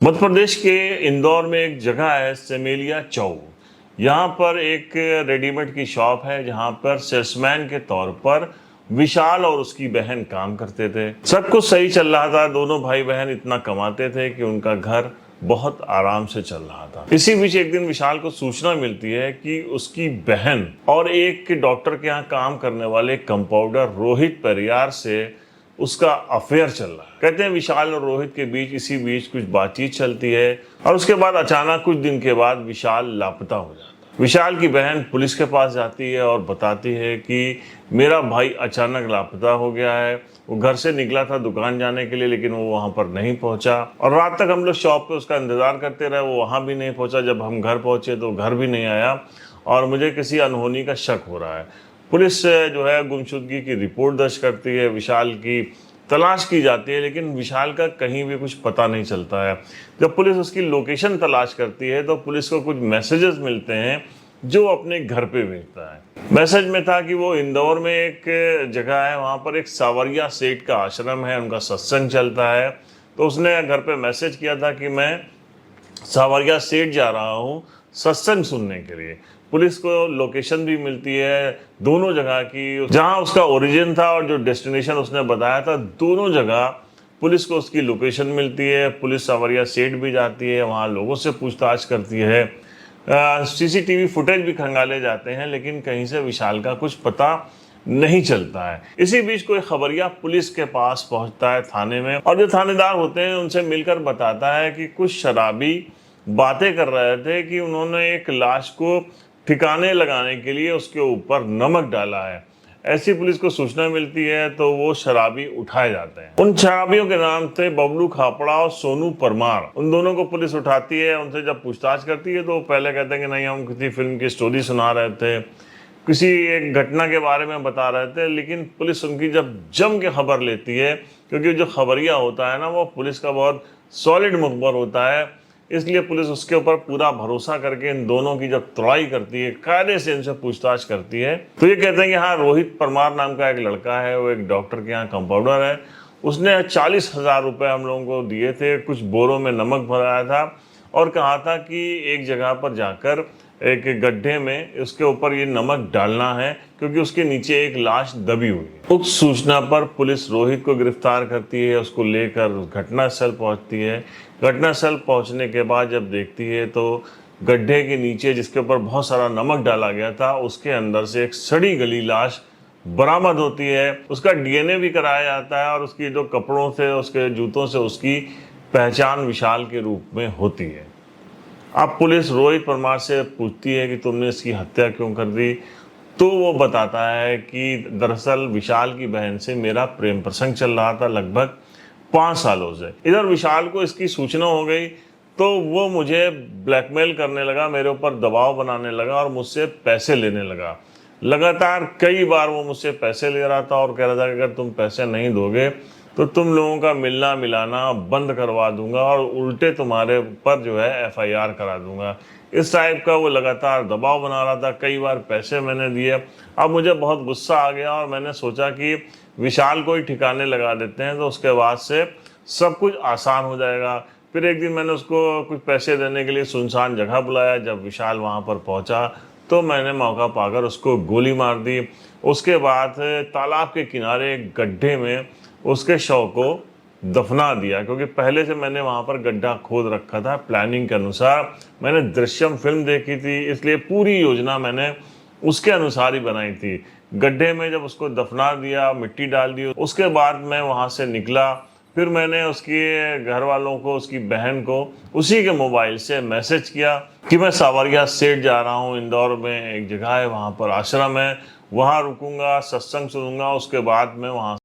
मध्य प्रदेश के इंदौर में एक जगह है सेमेलिया चौक। यहाँ पर एक रेडीमेड की शॉप है जहाँ पर सेल्समैन के तौर पर विशाल और उसकी बहन काम करते थे। सब कुछ सही चल रहा था, दोनों भाई बहन इतना कमाते थे कि उनका घर बहुत आराम से चल रहा था। इसी बीच एक दिन विशाल को सूचना मिलती है कि उसकी बहन और एक डॉक्टर के यहाँ काम करने वाले कंपाउंडर रोहित परियार से उसका अफेयर चल रहा है। कहते हैं विशाल और रोहित के बीच इसी बीच कुछ बातचीत चलती है और उसके बाद अचानक कुछ दिन के बाद विशाल लापता हो जाता है। विशाल की बहन पुलिस के पास जाती है और बताती है कि मेरा भाई अचानक लापता हो गया है। वो घर से निकला था दुकान जाने के लिए, लेकिन वो वहां पर नहीं पहुंचा और रात तक हम लोग शॉप पे उसका इंतजार करते रहे। वो वहां भी नहीं पहुंचा। जब हम घर पहुंचे तो घर भी नहीं आया और मुझे किसी अनहोनी का शक हो रहा है। पुलिस जो है गुमशुदगी की रिपोर्ट दर्ज करती है, विशाल की तलाश की जाती है, लेकिन विशाल का कहीं भी कुछ पता नहीं चलता है। जब पुलिस उसकी लोकेशन तलाश करती है तो पुलिस को कुछ मैसेजेस मिलते हैं जो अपने घर पे भेजता है। मैसेज में था कि वो इंदौर में एक जगह है, वहाँ पर एक सावरिया सेठ का आश्रम है, उनका सत्संग चलता है। तो उसने घर पे मैसेज किया था कि मैं सावरिया सेठ जा रहा हूँ सत्संग सुनने के लिए। पुलिस को लोकेशन भी मिलती है दोनों जगह की, जहां उसका ओरिजिन था और जो डेस्टिनेशन उसने बताया था, दोनों जगह पुलिस को उसकी लोकेशन मिलती है। पुलिस सावरिया सेठ भी जाती है, वहां लोगों से पूछताछ करती है। सीसीटीवी फुटेज भी खंगाले जाते हैं, लेकिन कहीं से विशाल का कुछ पता नहीं चलता है। इसी बीच कोई खबरिया पुलिस के पास पहुंचता है थाने में, और जो थानेदार होते हैं उनसे मिलकर बताता है कि कुछ शराबी बातें कर रहे थे कि उन्होंने एक लाश को ठिकाने लगाने के लिए उसके ऊपर नमक डाला है। ऐसी पुलिस को सूचना मिलती है तो वो शराबी उठाए जाते हैं। उन शराबियों के नाम थे बबलू खापड़ा और सोनू परमार। उन दोनों को पुलिस उठाती है। उनसे जब पूछताछ करती है तो वो पहले कहते हैं कि नहीं, हम किसी फिल्म की स्टोरी सुना रहे थे, किसी एक घटना के बारे में बता रहे थे। लेकिन पुलिस उनकी जब जम के खबर लेती है, क्योंकि जो खबरिया होता है ना, वो पुलिस का बहुत सॉलिड मुखबर होता है, इसलिए पुलिस उसके ऊपर पूरा भरोसा करके इन दोनों की जब तौड़ाई करती है, कायदे से इनसे पूछताछ करती है, तो ये कहते हैं कि हाँ, रोहित परमार नाम का एक लड़का है, वो एक डॉक्टर के यहाँ कंपाउंडर है। उसने 40,000 रुपये हम लोगों को दिए थे, कुछ बोरों में नमक भराया था और कहा था कि एक जगह पर जाकर एक गड्ढे में उसके ऊपर ये नमक डालना है, क्योंकि उसके नीचे एक लाश दबी हुई है। उस सूचना पर पुलिस रोहित को गिरफ्तार करती है, उसको लेकर घटनास्थल पहुंचती है। घटनास्थल पहुंचने के बाद जब देखती है तो गड्ढे के नीचे, जिसके ऊपर बहुत सारा नमक डाला गया था, उसके अंदर से एक सड़ी गली लाश बरामद होती है। उसका डीएनए भी कराया जाता है और उसकी जो कपड़ों से, उसके जूतों से उसकी पहचान विशाल के रूप में होती है। अब पुलिस रोहित परमार से पूछती है कि तुमने इसकी हत्या क्यों कर दी, तो वो बताता है कि दरअसल विशाल की बहन से मेरा प्रेम प्रसंग चल रहा था लगभग 5 सालों से। इधर विशाल को इसकी सूचना हो गई तो वो मुझे ब्लैकमेल करने लगा, मेरे ऊपर दबाव बनाने लगा और मुझसे पैसे लेने लगा। लगातार कई बार वो मुझसे पैसे ले रहा था और कह रहा था कि अगर तुम पैसे नहीं दोगे तो तुम लोगों का मिलना मिलाना बंद करवा दूंगा और उल्टे तुम्हारे पर जो है एफआईआर करा दूंगा। इस टाइप का वो लगातार दबाव बना रहा था। कई बार पैसे मैंने दिए। अब मुझे बहुत गुस्सा आ गया और मैंने सोचा कि विशाल को ही ठिकाने लगा देते हैं, तो उसके बाद से सब कुछ आसान हो जाएगा। फिर एक दिन मैंने उसको कुछ पैसे देने के लिए सुनसान जगह बुलाया। जब विशाल वहाँ पर पहुँचा तो मैंने मौका पाकर उसको गोली मार दी। उसके बाद तालाब के किनारे एक गड्ढे में उसके शव को दफना दिया, क्योंकि पहले से मैंने वहाँ पर गड्ढा खोद रखा था प्लानिंग के अनुसार। मैंने दृश्यम फिल्म देखी थी, इसलिए पूरी योजना मैंने उसके अनुसार ही बनाई थी। गड्ढे में जब उसको दफना दिया, मिट्टी डाल दी, उसके बाद मैं वहाँ से निकला। फिर मैंने उसके घर वालों को, उसकी बहन को उसी के मोबाइल से मैसेज किया कि मैं सावरिया सेठ जा रहा हूँ, इंदौर में एक जगह है, वहाँ पर आश्रम है, वहाँ रुकूंगा, सत्संग सुनूंगा, उसके बाद मैं वहाँ